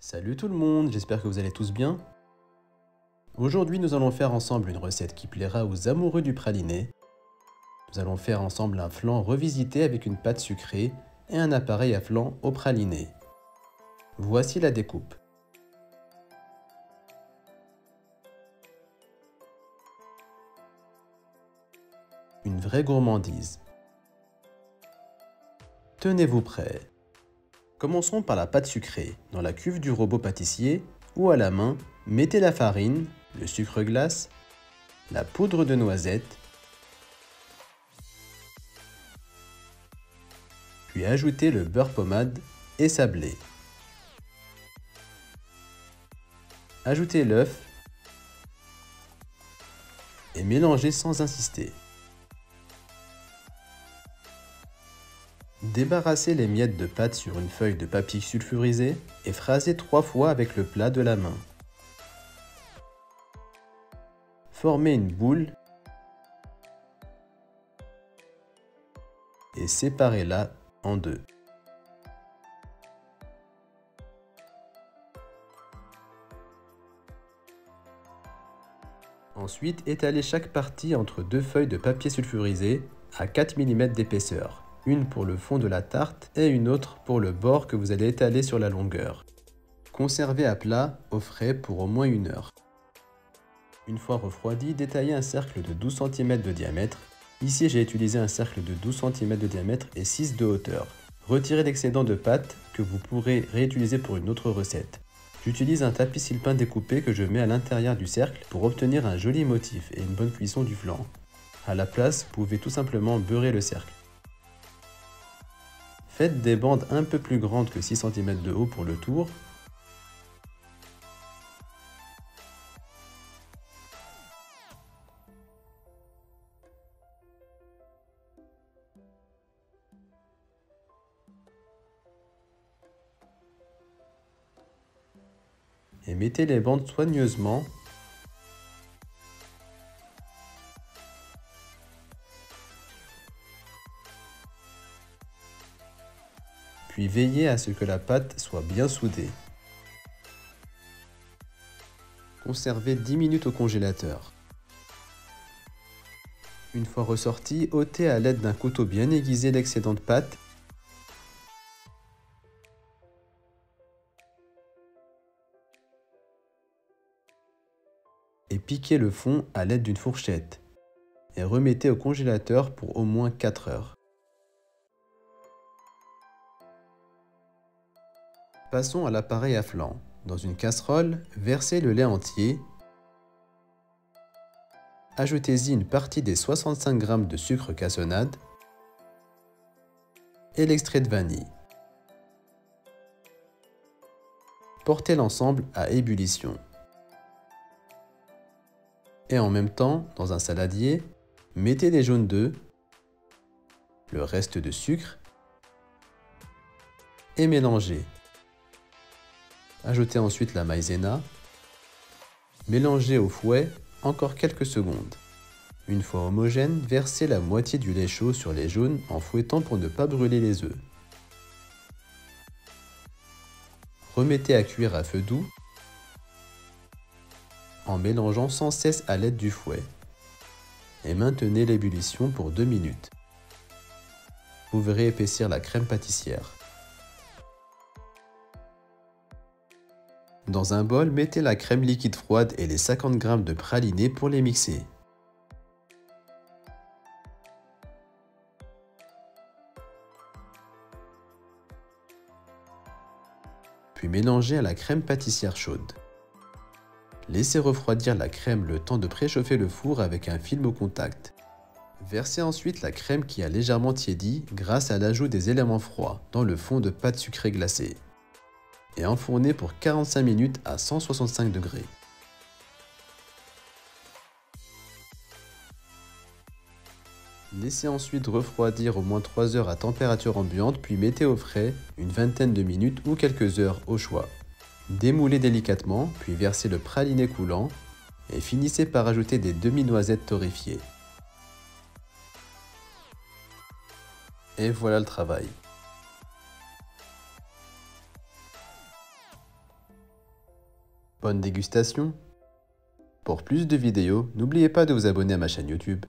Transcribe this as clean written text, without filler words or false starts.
Salut tout le monde, j'espère que vous allez tous bien. Aujourd'hui, nous allons faire ensemble une recette qui plaira aux amoureux du praliné. Nous allons faire ensemble un flan revisité avec une pâte sucrée et un appareil à flan au praliné. Voici la découpe. Une vraie gourmandise. Tenez-vous prêts. Commençons par la pâte sucrée. Dans la cuve du robot pâtissier ou à la main, mettez la farine, le sucre glace, la poudre de noisette, puis ajoutez le beurre pommade et sablé. Ajoutez l'œuf et mélangez sans insister. Débarrassez les miettes de pâte sur une feuille de papier sulfurisé et phrasez 3 fois avec le plat de la main. Formez une boule et séparez-la en deux. Ensuite, étalez chaque partie entre deux feuilles de papier sulfurisé à 4 mm d'épaisseur, une pour le fond de la tarte et une autre pour le bord que vous allez étaler sur la longueur. Conservez à plat au frais pour au moins 1 heure. Une fois refroidi, détaillez un cercle de 12 cm de diamètre. Ici, j'ai utilisé un cercle de 12 cm de diamètre et 6 de hauteur. Retirez l'excédent de pâte que vous pourrez réutiliser pour une autre recette. J'utilise un tapis sylpin découpé que je mets à l'intérieur du cercle pour obtenir un joli motif et une bonne cuisson du flan. À la place, vous pouvez tout simplement beurrer le cercle. Faites des bandes un peu plus grandes que 6 cm de haut pour le tour. Et mettez les bandes soigneusement. Puis veillez à ce que la pâte soit bien soudée. Conservez 10 minutes au congélateur. Une fois ressorti, ôtez à l'aide d'un couteau bien aiguisé l'excédent de pâte. Et piquez le fond à l'aide d'une fourchette. Et remettez au congélateur pour au moins 4 heures. Passons à l'appareil à flan. Dans une casserole, versez le lait entier. Ajoutez-y une partie des 65 g de sucre cassonade et l'extrait de vanille. Portez l'ensemble à ébullition. Et en même temps, dans un saladier, mettez les jaunes d'œufs, le reste de sucre et mélangez. Ajoutez ensuite la maïzena. Mélangez au fouet encore quelques secondes. Une fois homogène, versez la moitié du lait chaud sur les jaunes en fouettant pour ne pas brûler les œufs. Remettez à cuire à feu doux en mélangeant sans cesse à l'aide du fouet et maintenez l'ébullition pour 2 minutes. Vous verrez épaissir la crème pâtissière. Dans un bol, mettez la crème liquide froide et les 50 g de praliné pour les mixer. Puis mélangez à la crème pâtissière chaude. Laissez refroidir la crème le temps de préchauffer le four avec un film au contact. Versez ensuite la crème qui a légèrement tiédi grâce à l'ajout des éléments froids dans le fond de pâte sucrée glacée. Et enfournez pour 45 minutes à 165 degrés. Laissez ensuite refroidir au moins 3 heures à température ambiante, puis mettez au frais une vingtaine de minutes ou quelques heures au choix. Démoulez délicatement, puis versez le praliné coulant et finissez par ajouter des demi-noisettes torréfiées. Et voilà le travail. Bonne dégustation! Pour plus de vidéos, n'oubliez pas de vous abonner à ma chaîne YouTube.